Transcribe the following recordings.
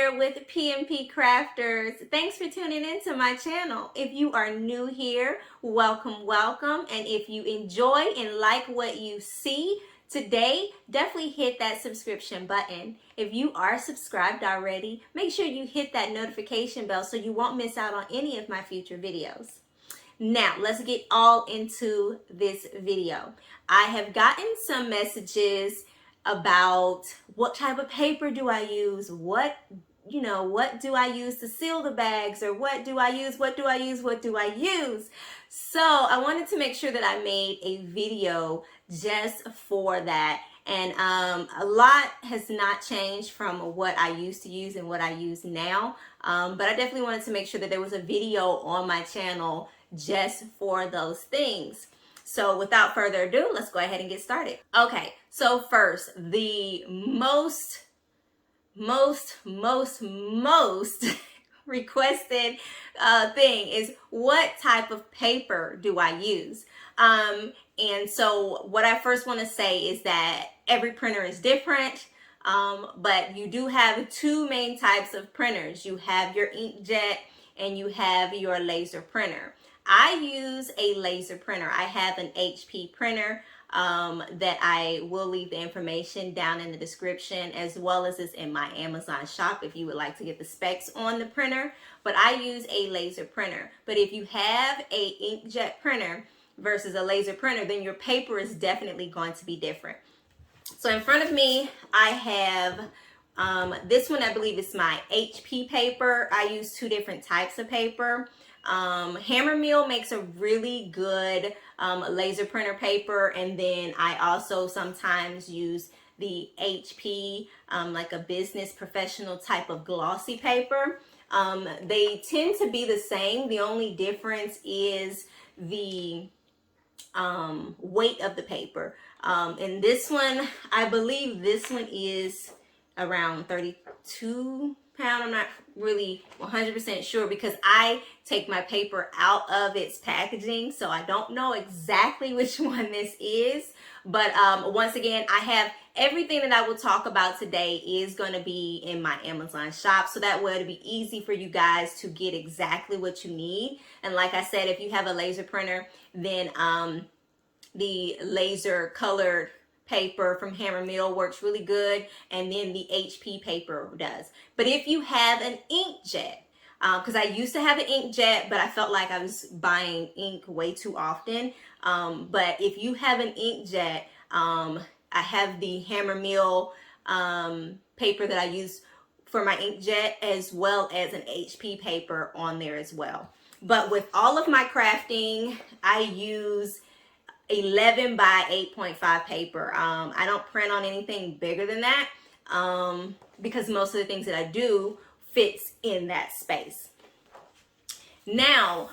here with PMP Crafters. Thanks for tuning into my channel. If you are new here, welcome, welcome. And if you enjoy and like what you see today, definitely hit that subscription button. If you are subscribed already, make sure you hit that notification bell so you won't miss out on any of my future videos. Now, let's get all into this video. I have gotten some messages about what type of paper do I use, what do I use to seal the bags, or what do I use. So I wanted to make sure that I made a video just for that. And a lot has not changed from what I used to use and what I use now. But I definitely wanted to make sure that there was a video on my channel just for those things. So without further ado, let's go ahead and get started. Okay, so first, the most requested thing is, what type of paper do I use? And so what I first want to say is that every printer is different, but you do have two main types of printers. You have your inkjet and you have your laser printer. I use a laser printer. I have an HP printer that I will leave the information down in the description, as well as it's in my Amazon shop if you would like to get the specs on the printer. But I use a laser printer. But if you have a inkjet printer versus a laser printer, then your paper is definitely going to be different. So in front of me, I have this one. I believe it's my HP paper. I use two different types of paper. Hammer Mill makes a really good laser printer paper, and then I also sometimes use the HP like a business professional type of glossy paper. They tend to be the same. The only difference is the weight of the paper. And this one, I believe this one is around 32 pounds. I'm not really 100% sure because I take my paper out of its packaging, so I don't know exactly which one this is. But once again, I have everything that I will talk about today is going to be in my Amazon shop, so that way it'll be easy for you guys to get exactly what you need. And like I said, if you have a laser printer, then the laser colored paper from Hammer Mill works really good, and then the HP paper does. But if you have an inkjet, because I used to have an inkjet, but I felt like I was buying ink way too often. But if you have an inkjet, I have the Hammer Mill paper that I use for my inkjet, as well as an HP paper on there as well. But with all of my crafting, I use 11 by 8.5 paper. I don't print on anything bigger than that because most of the things that I do fits in that space. Now,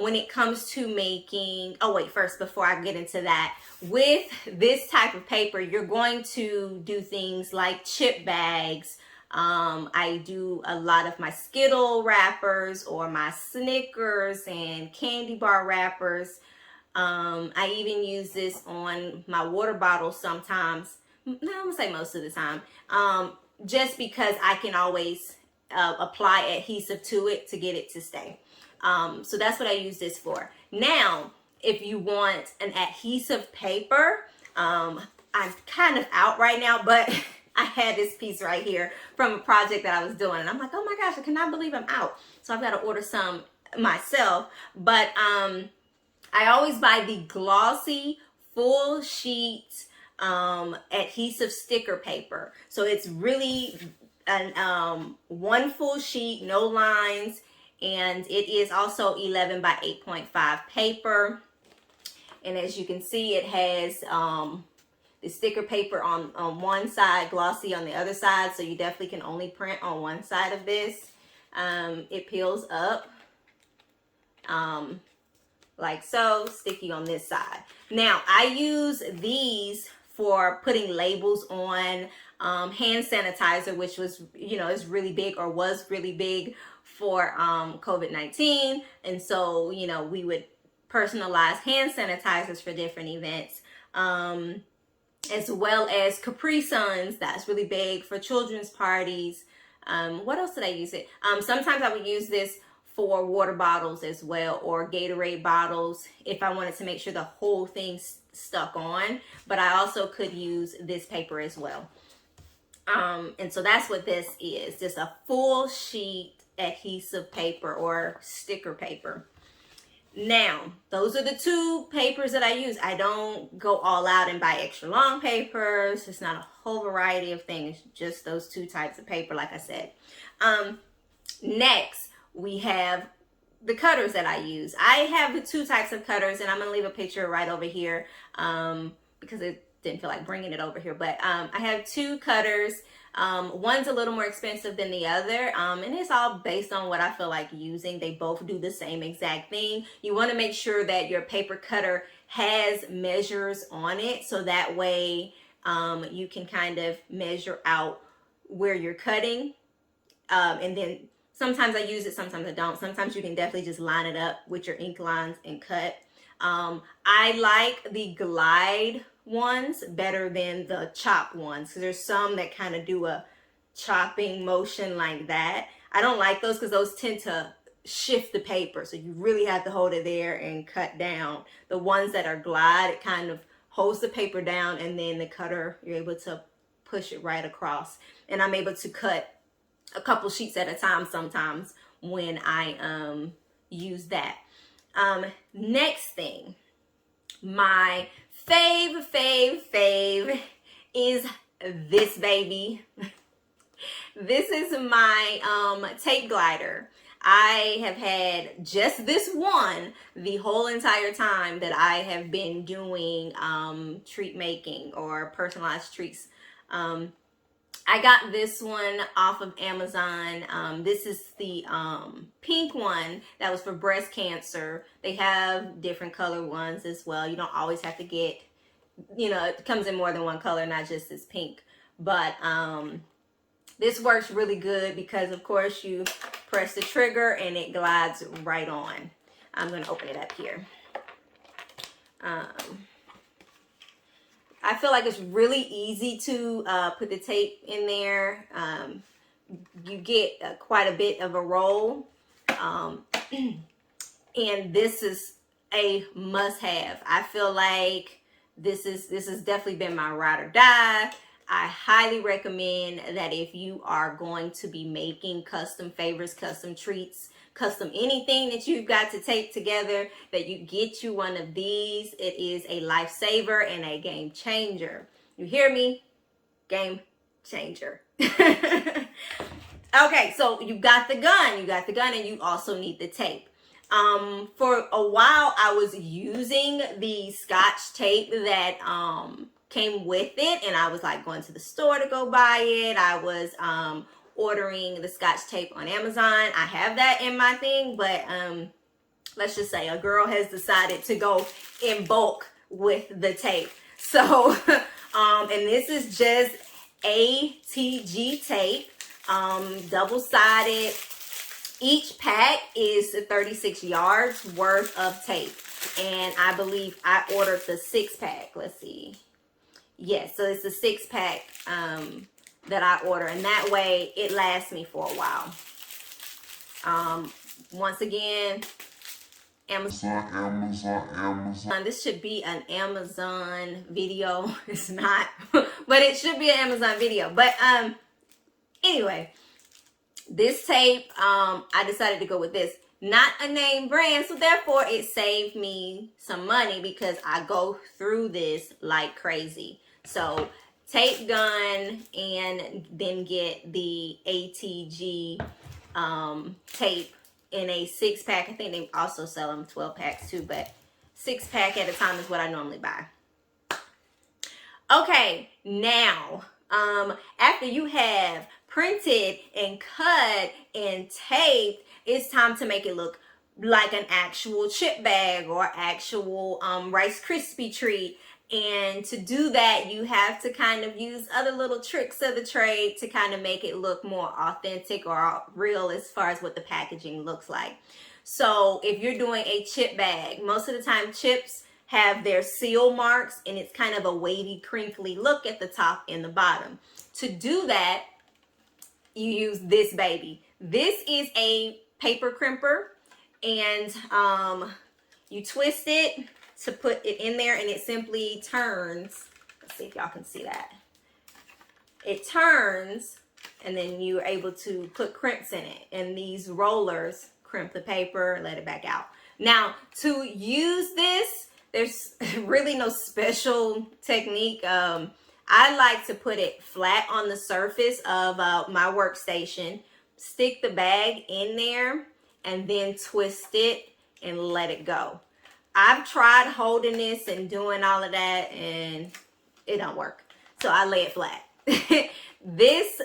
when it comes to making, first, before I get into that, with this type of paper, you're going to do things like chip bags. I do a lot of my Skittle wrappers or my Snickers and candy bar wrappers. I even use this on my water bottles sometimes. No, I'm gonna say most of the time, just because I can always apply adhesive to it to get it to stay. So that's what I use this for. Now, if you want an adhesive paper, I'm kind of out right now, but I had this piece right here from a project that I was doing, and I'm like, oh my gosh, I cannot believe I'm out. So I've got to order some myself. But I always buy the glossy full sheet adhesive sticker paper. So it's really an one full sheet, no lines, and it is also 11 by 8.5 paper. And as you can see, it has the sticker paper on one side, glossy on the other side, so you definitely can only print on one side of this. It peels up like so, sticky on this side. Now, I use these for putting labels on hand sanitizer, which was, is really big, or was really big for COVID-19. And so, we would personalize hand sanitizers for different events. As well as Capri Suns, that's really big for children's parties. What else did I use it? Sometimes I would use this for water bottles as well, or Gatorade bottles if I wanted to make sure the whole thing stuck on. But I also could use this paper as well. And so that's what this is, just a full sheet adhesive paper or sticker paper. Now, those are the two papers that I use. I don't go all out and buy extra long papers. It's not a whole variety of things, just those two types of paper, like I said. Next, we have the cutters that I use. I have the two types of cutters, and I'm going to leave a picture right over here because it didn't feel like bringing it over here. But I have two cutters. One's a little more expensive than the other, and it's all based on what I feel like using. They both do the same exact thing. You want to make sure that your paper cutter has measures on it, so that way you can kind of measure out where you're cutting. And then sometimes I use it, sometimes I don't. Sometimes you can definitely just line it up with your ink lines and cut. I like the glide ones better than the chop ones, because there's some that kind of do a chopping motion like that. I don't like those because those tend to shift the paper, so you really have to hold it there and cut down. The ones that are glide, it kind of holds the paper down, and then the cutter, you're able to push it right across. And I'm able to cut a couple sheets at a time sometimes when I use that. Next thing, my fave is this baby. This is my tape glider. I have had just this one the whole entire time that I have been doing treat making or personalized treats. I got this one off of Amazon. This is the pink one that was for breast cancer. They have different color ones as well. You don't always have to get, you know, it comes in more than one color, not just this pink. But this works really good because, of course, you press the trigger and it glides right on. I'm going to open it up here. I feel like it's really easy to put the tape in there. You get quite a bit of a roll. And this is a must-have. I feel like this has definitely been my ride or die. I highly recommend that if you are going to be making custom favors, custom treats, custom anything that you've got to tape together, that you get you one of these. It is a lifesaver and a game changer. You hear me? Game changer. Okay, so you got the gun. You got the gun, and you also need the tape. For a while, I was using the Scotch tape that came with it, and I was like going to the store to go buy it. I was ordering the Scotch tape on Amazon. I have that in my thing, but let's just say a girl has decided to go in bulk with the tape. So, and this is just ATG tape, double-sided. Each pack is 36 yards worth of tape, and I believe I ordered the 6-pack. Let's see. Yes, so it's a 6-pack that I order, and that way it lasts me for a while. Once again, Amazon. This should be an Amazon video. It's not, but it should be an Amazon video. But anyway, this tape, I decided to go with this. Not a name brand, so therefore it saved me some money because I go through this like crazy. So tape gun, and then get the ATG tape in a 6-pack. I think they also sell them 12 packs too, but 6-pack at a time is what I normally buy. Okay, now after you have printed and cut and taped, it's time to make it look like an actual chip bag or actual Rice Krispie treat. And to do that, you have to kind of use other little tricks of the trade to kind of make it look more authentic or real as far as what the packaging looks like. So if you're doing a chip bag, most of the time chips have their seal marks, and it's kind of a wavy, crinkly look at the top and the bottom. To do that, you use this baby. This is a paper crimper, and you twist it to put it in there, and it simply turns. Let's see if y'all can see that. It turns, and then you're able to put crimps in it, and these rollers crimp the paper, let it back out. Now, to use this, there's really no special technique. I like to put it flat on the surface of my workstation, stick the bag in there, and then twist it and let it go. I've tried holding this and doing all of that, and it don't work. So I lay it flat. This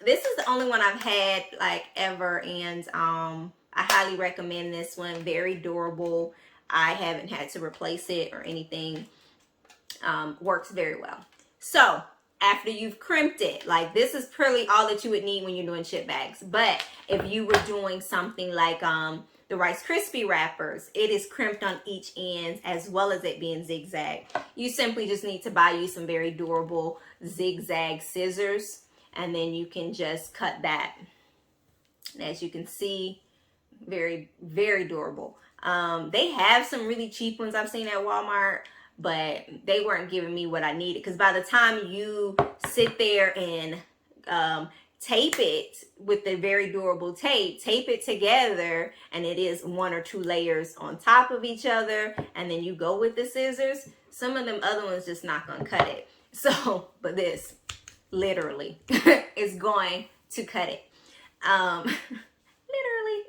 this is the only one I've had like ever, and I highly recommend this one. Very durable. I haven't had to replace it or anything. Works very well. So after you've crimped it, like this is pretty all that you would need when you're doing chip bags. But if you were doing something like the Rice Krispie wrappers, it is crimped on each end as well as it being zigzag. You simply just need to buy you some very durable zigzag scissors, and then you can just cut that. And as you can see, very, very durable. They have some really cheap ones I've seen at Walmart, but they weren't giving me what I needed, because by the time you sit there and tape it with the very durable tape it together, and it is 1 or 2 layers on top of each other, and then you go with the scissors, some of them other ones just not gonna cut it. So, but this literally is going to cut it.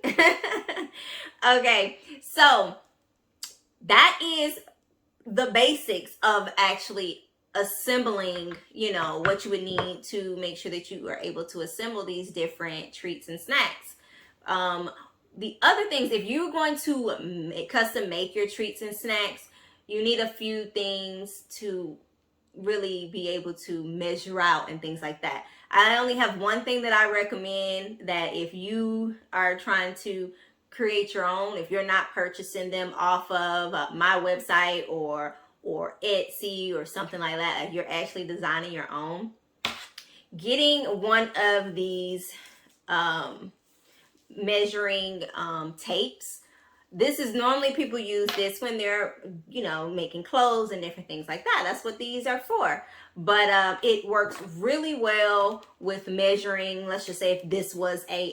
Literally. Okay, so that is the basics of actually assembling, you know, what you would need to make sure that you are able to assemble these different treats and snacks. The other things, if you're going to custom make your treats and snacks, you need a few things to really be able to measure out and things like that. I only have one thing that I recommend, that if you are trying to create your own, if you're not purchasing them off of my website or Etsy or something like that, if you're actually designing your own, getting one of these measuring tapes. This is normally people use this when they're, you know, making clothes and different things like that. That's what these are for. But it works really well with measuring. Let's just say if this was a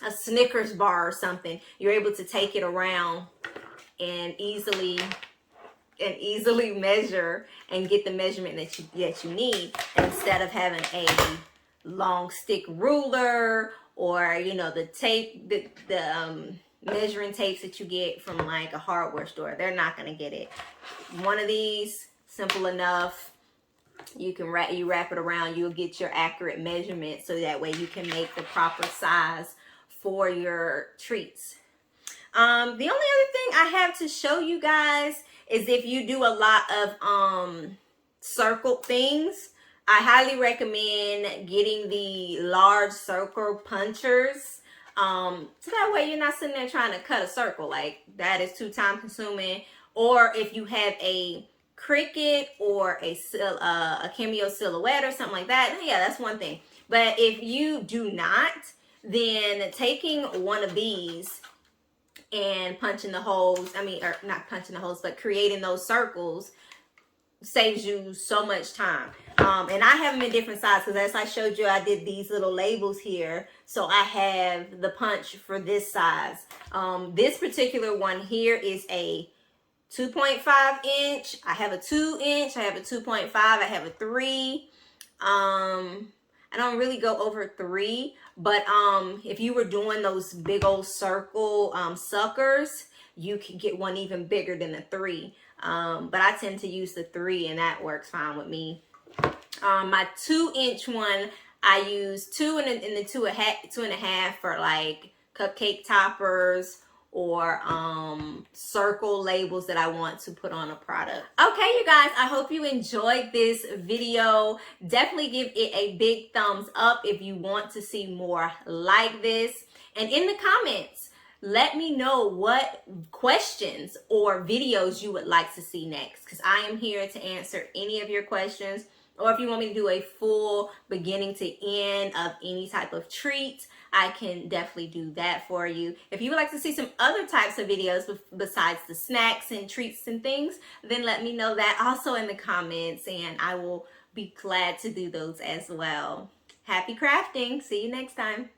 Snickers bar or something, you're able to take it around and easily measure and get the measurement that you need, instead of having a long stick ruler, or, you know, the tape, the measuring tapes that you get from like a hardware store. They're not going to get it. One of these, simple enough. You can wrap it around, you'll get your accurate measurement, so that way you can make the proper size for your treats. The only other thing I have to show you guys is, if you do a lot of circle things, I highly recommend getting the large circle punchers. So that way you're not sitting there trying to cut a circle. Like, that is too time consuming. Or if you have a Cricut or a Cameo silhouette or something like that, yeah, that's one thing. But if you do not, then taking one of these and punching the holes, or not punching the holes, but creating those circles, saves you so much time. And I have them in different sizes, because as I showed you, I did these little labels here. So I have the punch for this size. This particular one here is a 2.5 inch. I have a 2 inch. I have a 2.5. I have a 3. I don't really go over 3, but if you were doing those big old circle suckers, you can get one even bigger than the 3. But I tend to use the 3, and that works fine with me. My 2 inch one, I use 2 and the 2.5 for like cupcake toppers or circle labels that I want to put on a product. Okay, you guys, I hope you enjoyed this video. Definitely give it a big thumbs up if you want to see more like this. And in the comments, let me know what questions or videos you would like to see next, because I am here to answer any of your questions. Or if you want me to do a full beginning to end of any type of treat, I can definitely do that for you. If you would like to see some other types of videos besides the snacks and treats and things, then let me know that also in the comments, and I will be glad to do those as well. Happy crafting. See you next time.